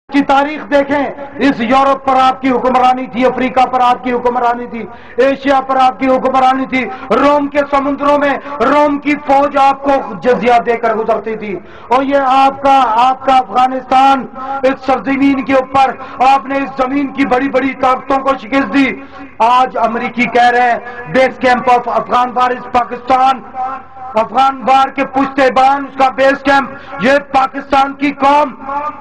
کی تاریخ دیکھیں، اس یورپ پر آپ کی حکمرانی تھی، افریقہ پر آپ کی حکمرانی تھی، ایشیا پر آپ کی حکمرانی تھی، روم کے سمندروں میں روم کی فوج آپ کو جزیہ دے کر گزرتی تھی، اور یہ آپ کا افغانستان، اس سرزمین کے اوپر آپ نے اس زمین کی بڑی بڑی طاقتوں کو شکست دی۔ آج امریکی کہہ رہے ہیں بیس کیمپ آف افغان وار از پاکستان، افغان وار کے پشتے بان اس کا بیس کیمپ یہ پاکستان کی قوم،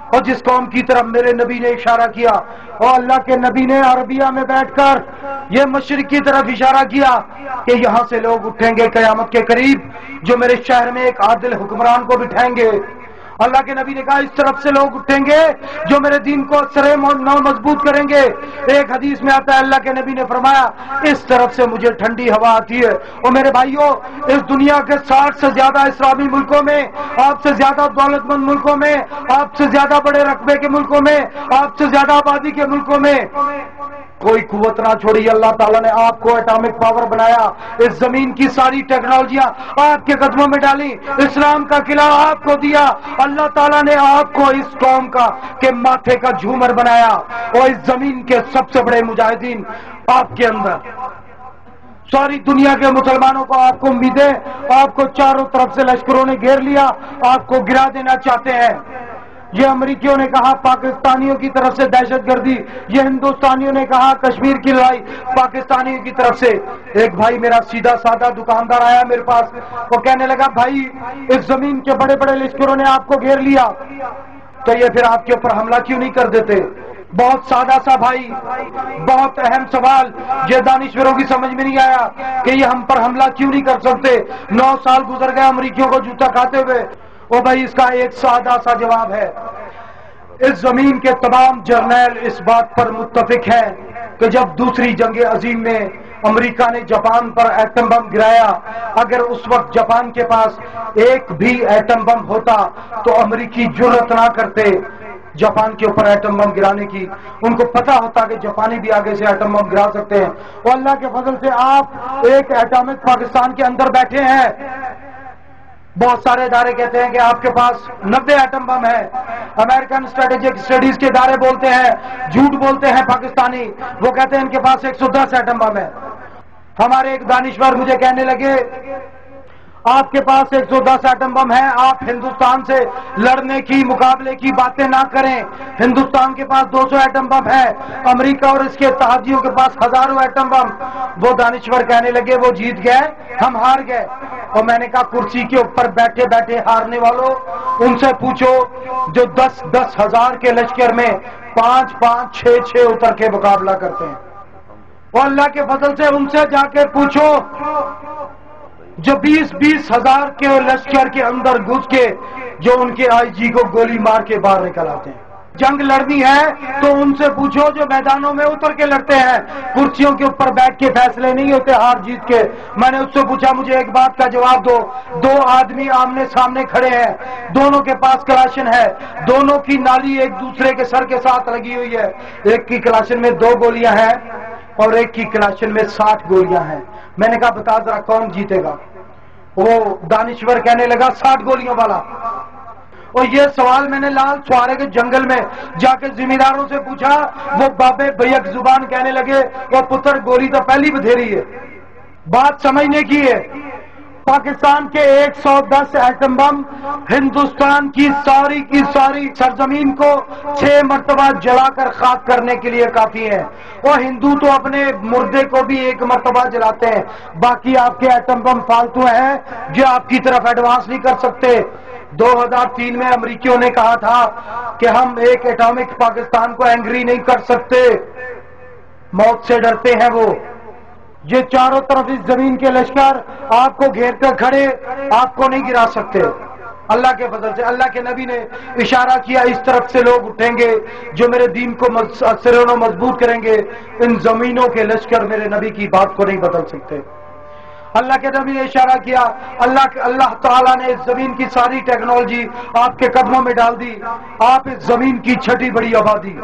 اور جس قوم کی طرف میرے نبی نے اشارہ کیا، اور اللہ کے نبی نے عربیہ میں بیٹھ کر یہ مشرق کی طرف اشارہ کیا کہ یہاں سے لوگ اٹھیں گے قیامت کے قریب جو میرے شہر میں ایک عادل حکمران کو بٹھائیں گے۔ اللہ کے نبی نے کہا اس طرف سے لوگ اٹھیں گے جو میرے دین کو سرے نو مضبوط کریں گے۔ ایک حدیث میں آتا ہے اللہ کے نبی نے فرمایا اس طرف سے مجھے ٹھنڈی ہوا آتی ہے۔ اور میرے بھائیوں، اس دنیا کے 60 سے زیادہ اسلامی ملکوں میں، آپ سے زیادہ دولت مند ملکوں میں، آپ سے زیادہ بڑے رقبے کے ملکوں میں، آپ سے زیادہ آبادی کے ملکوں میں کوئی قوت نہ چھوڑی، اللہ تعالیٰ نے آپ کو ایٹامک پاور بنایا، اس زمین کی ساری ٹیکنالوجیاں آپ کے قدموں میں ڈالی، اسلام کا قلعہ آپ کو دیا، اللہ تعالیٰ نے آپ کو اس قوم کا کہ ماتھے کا جھومر بنایا، اور اس زمین کے سب سے بڑے مجاہدین آپ کے اندر، ساری دنیا کے مسلمانوں کو آپ کو امیدیں، آپ کو چاروں طرف سے لشکروں نے گھیر لیا، آپ کو گرا دینا چاہتے ہیں۔ یہ امریکیوں نے کہا پاکستانیوں کی طرف سے دہشت گردی، یہ ہندوستانیوں نے کہا کشمیر کی لڑائی پاکستانیوں کی طرف سے۔ ایک بھائی میرا سیدھا سادہ دکاندار آیا میرے پاس، وہ کہنے لگا بھائی اس زمین کے بڑے بڑے لشکروں نے آپ کو گھیر لیا تو یہ پھر آپ کے اوپر حملہ کیوں نہیں کر دیتے؟ بہت سادہ سا بھائی، بہت اہم سوال، یہ دانشوروں کی سمجھ میں نہیں آیا کہ یہ ہم پر حملہ کیوں نہیں کر سکتے۔ 9 سال گزر گئے امریکیوں کو جوتا کھاتے ہوئے۔ او بھائی اس کا ایک سادہ سا جواب ہے، اس زمین کے تمام جرنیل اس بات پر متفق ہیں کہ جب دوسری جنگ عظیم میں امریکہ نے جاپان پر ایٹم بم گرایا، اگر اس وقت جاپان کے پاس ایک بھی ایٹم بم ہوتا تو امریکی جرأت نہ کرتے جاپان کے اوپر ایٹم بم گرانے کی، ان کو پتا ہوتا کہ جاپانی بھی آگے سے ایٹم بم گرا سکتے ہیں، اور اللہ کے فضل سے آپ ایک ایٹامک پاکستان کے اندر بیٹھے ہیں۔ بہت سارے ادارے کہتے ہیں کہ آپ کے پاس 90 ایٹم بم ہے، امریکن اسٹریٹجک اسٹڈیز کے ادارے بولتے ہیں، جھوٹ بولتے ہیں پاکستانی، وہ کہتے ہیں ان کے پاس 110 ایٹم بم ہے۔ ہمارے ایک دانشور مجھے کہنے لگے آپ کے پاس 110 ایٹم بم ہے، آپ ہندوستان سے لڑنے کی مقابلے کی باتیں نہ کریں، ہندوستان کے پاس 200 ایٹم بم ہے، امریکہ اور اس کے اتحادیوں کے پاس ہزاروں ایٹم بم۔ وہ دانشور کہنے لگے وہ جیت گئے، ہم ہار گئے۔ اور میں نے کہا کرسی کے اوپر بیٹھے بیٹھے ہارنے والوں ان سے پوچھو جو 10 ہزار کے لشکر میں 5 6 اتر کے مقابلہ کرتے ہیں، اور اللہ کے فضل سے ان سے جا کے پوچھو جو 20 ہزار کے لشکر کے اندر گھس کے جو ان کے آئی جی کو گولی مار کے باہر نکل آتے ہیں۔ جنگ لڑنی ہے تو ان سے پوچھو جو میدانوں میں اتر کے لڑتے ہیں، کرسیوں کے اوپر بیٹھ کے فیصلے نہیں ہوتے ہار جیت کے۔ میں نے اس سے پوچھا مجھے ایک بات کا جواب دو، 2 آدمی آمنے سامنے کھڑے ہیں، دونوں کے پاس کلاشن ہے، دونوں کی نالی ایک دوسرے کے سر کے ساتھ لگی ہوئی ہے، ایک کی کلاشن میں 2 گولیاں ہیں اور ایک کی کلاشن میں 60 گولیاں ہیں، میں نے کہا بتا ذرا کون جیتے گا؟ وہ دانشور کہنے لگا 60 گولیوں والا۔ اور یہ سوال میں نے لال سوارے کے جنگل میں جا کے زمینداروں سے پوچھا، وہ بابے بیک زبان کہنے لگے وہ پتر گولی تو پہلی بدھیری ہے۔ بات سمجھنے کی ہے، پاکستان کے 110 ایٹم بم ہندوستان کی ساری سرزمین کو 6 مرتبہ جلا کر خاک کرنے کے لیے کافی ہے، اور ہندو تو اپنے مردے کو بھی 1 مرتبہ جلاتے ہیں، باقی آپ کے ایٹم بم فالتو ہیں جو آپ کی طرف ایڈوانس نہیں کر سکتے۔ 2003 میں امریکیوں نے کہا تھا کہ ہم ایک ایٹامک پاکستان کو اینگری نہیں کر سکتے، موت سے ڈرتے ہیں وہ۔ یہ چاروں طرف اس زمین کے لشکر آپ کو گھیر کر کھڑے، آپ کو نہیں گرا سکتے۔ اللہ کے فضل سے اللہ کے نبی نے اشارہ کیا اس طرف سے لوگ اٹھیں گے جو میرے دین کو سروں مضبوط کریں گے، ان زمینوں کے لشکر میرے نبی کی بات کو نہیں بدل سکتے۔ اللہ کے نبی نے اشارہ کیا، اللہ تعالیٰ نے اس زمین کی ساری ٹیکنالوجی آپ کے قدموں میں ڈال دی، آپ اس زمین کی 6ٹھی بڑی آبادی،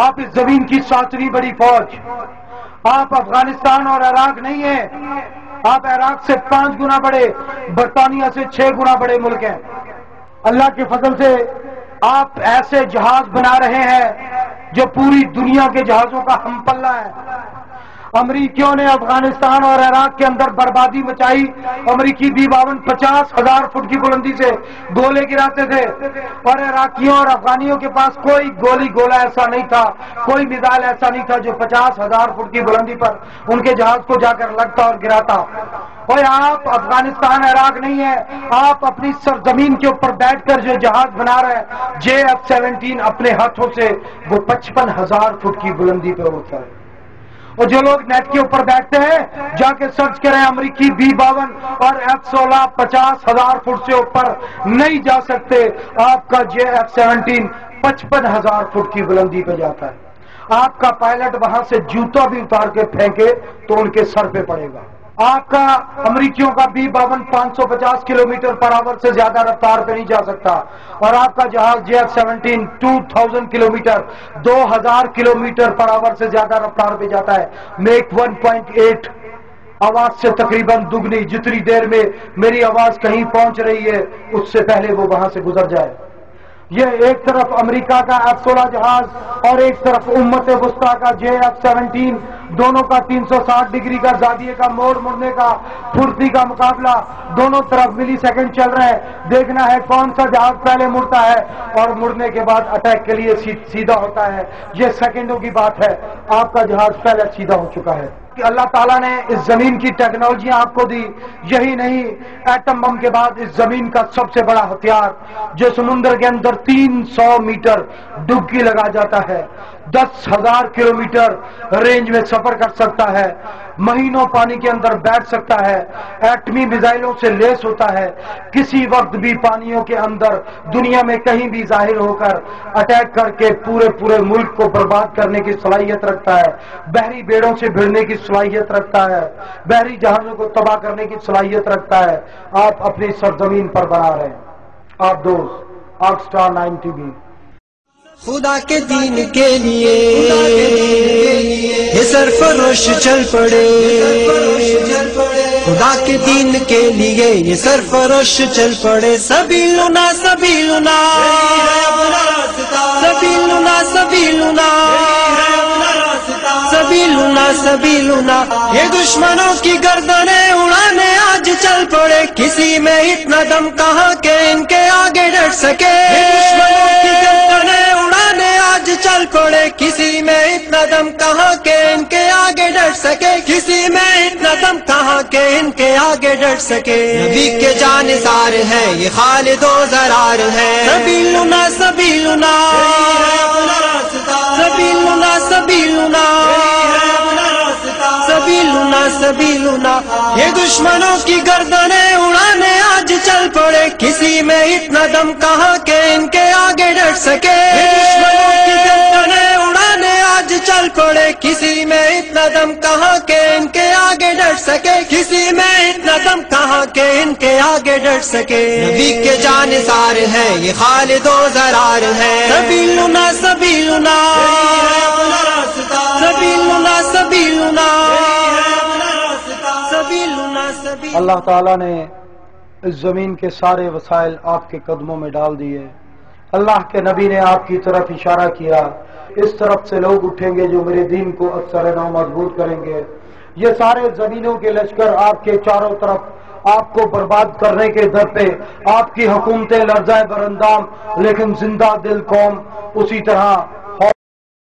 آپ اس زمین کی 7ویں بڑی فوج، آپ افغانستان اور عراق نہیں ہیں، آپ عراق سے 5 گنا بڑے، برطانیہ سے 6 گنا بڑے ملک ہیں۔ اللہ کے فضل سے آپ ایسے جہاز بنا رہے ہیں جو پوری دنیا کے جہازوں کا ہم پلہ ہے۔ امریکیوں نے افغانستان اور عراق کے اندر بربادی مچائی۔ امریکی B-52 50,000 فٹ کی بلندی سے گولے گراتے تھے، اور عراقیوں اور افغانیوں کے پاس کوئی گولا ایسا نہیں تھا، کوئی میزائل ایسا نہیں تھا جو 50,000 فٹ کی بلندی پر ان کے جہاز کو جا کر لگتا اور گراتا۔ اور آپ افغانستان عراق نہیں ہے، آپ اپنی سرزمین کے اوپر بیٹھ کر جو جہاز بنا رہے ہیں JF-17 اپنے ہاتھوں سے، وہ 55,000 فٹ کی بلندی پہ ہوتا ہے۔ اور جو لوگ نیٹ کے اوپر بیٹھتے ہیں جا کے سرچ کریں، امریکی B-52 اور F-16 50,000 فٹ سے اوپر نہیں جا سکتے، آپ کا JF-17 55,000 فٹ کی بلندی پہ جاتا ہے۔ آپ کا پائلٹ وہاں سے جوتا بھی اتار کے پھینکے تو ان کے سر پہ پڑے گا۔ آپ کا امریکیوں کا B-52 550 کلومیٹر پر آور سے زیادہ رفتار پہ نہیں جا سکتا، اور آپ کا جہاز JF-17 2000 کلومیٹر 2000 کلومیٹر پر آور سے زیادہ رفتار پہ جاتا ہے۔ میک 1.8 آواز سے تقریباً دگنی، جتنی دیر میں میری آواز کہیں پہنچ رہی ہے اس سے پہلے وہ وہاں سے گزر جائے۔ یہ ایک طرف امریکہ کا F-16 جہاز اور ایک طرف امت وسطیٰ کا JF-17، دونوں کا 360 ڈگری کا زاویے کا موڑ مڑنے کا پھرتی کا مقابلہ، دونوں طرف ملی سیکنڈ چل رہے ہیں۔ دیکھنا ہے کون سا جہاز پہلے مڑتا ہے اور مڑنے کے بعد اٹیک کے لیے سیدھا ہوتا ہے۔ یہ سیکنڈوں کی بات ہے، آپ کا جہاز پہلے سیدھا ہو چکا ہے۔ اللہ تعالیٰ نے اس زمین کی ٹیکنالوجیاں آپ کو دی، یہی نہیں، ایٹم بم کے بعد اس زمین کا سب سے بڑا ہتھیار جو سمندر کے اندر 300 میٹر ڈبکی لگا جاتا ہے، 10,000 کلومیٹر رینج میں سفر کر سکتا ہے، مہینوں پانی کے اندر بیٹھ سکتا ہے، ایٹمی میزائلوں سے لیس ہوتا ہے، کسی وقت بھی پانیوں کے اندر دنیا میں کہیں بھی ظاہر ہو کر اٹیک کر کے پورے ملک کو برباد کرنے کی صلاحیت رکھتا ہے، بحری بیڑوں سے بھیڑنے کی صلاحیت رکھتا ہے، بحری جہازوں کو تباہ کرنے کی صلاحیت رکھتا ہے۔ آپ اپنی سرزمین پر بنا رہے ہیں۔ آپ دوست آرک سٹار 9 TV خدا کے دین کے لیے یہ سرفروش چل پڑے، خدا کے دین کے لیے یہ سرفروش چل پڑے۔ سبیلنا سبیلنا سبیلنا سبیلنا سبیلنا سبیلنا، یہ دشمنوں کی گردنیں اڑانے آج چل پڑے۔ کسی میں اتنا دم کہاں کہ ان کے آگے ڈٹ سکے، دشمنوں کی گردنیں اڑانے آج چل پڑے۔ کسی میں اتنا دم کہاں کہ ان کے آگے ڈٹ سکے، کسی میں اتنا دم کہاں کہ ان کے آگے ڈٹ سکے۔ نبی کے جانثار ہے یہ خالد و زرار ہے۔ سبیلنا سبیلنا سبیلنا سبیلنا سبیلنا سبیلنا، یہ دشمنوں کی گردنیں اڑانے آج چل پڑے۔ کسی میں اتنا دم کہاں کہ ان کے آگے ڈٹ سکے، دشمنوں کی گردنیں اڑانے آج چل پڑے۔ کسی میں اتنا دم کہاں کہ ان کے آگے ڈٹ سکے، کسی میں اتنا دم کہاں کہ ان کے آگے ڈٹ سکے۔ نبی کے جانثار ہے یہ خالد و زرار ہے۔ سبیلنا سبیلنا سبیلنا سبیلنا سبیلنا سبیلنا۔ اللہ تعالیٰ نے اس زمین کے سارے وسائل آپ کے قدموں میں ڈال دیے۔ اللہ کے نبی نے آپ کی طرف اشارہ کیا، اس طرف سے لوگ اٹھیں گے جو میرے دین کو اکثر نو مضبوط کریں گے۔ یہ سارے زمینوں کے لشکر آپ کے چاروں طرف آپ کو برباد کرنے کے در پہ، آپ کی حکومتیں لرزہ براندام لیکن زندہ دل قوم اسی طرح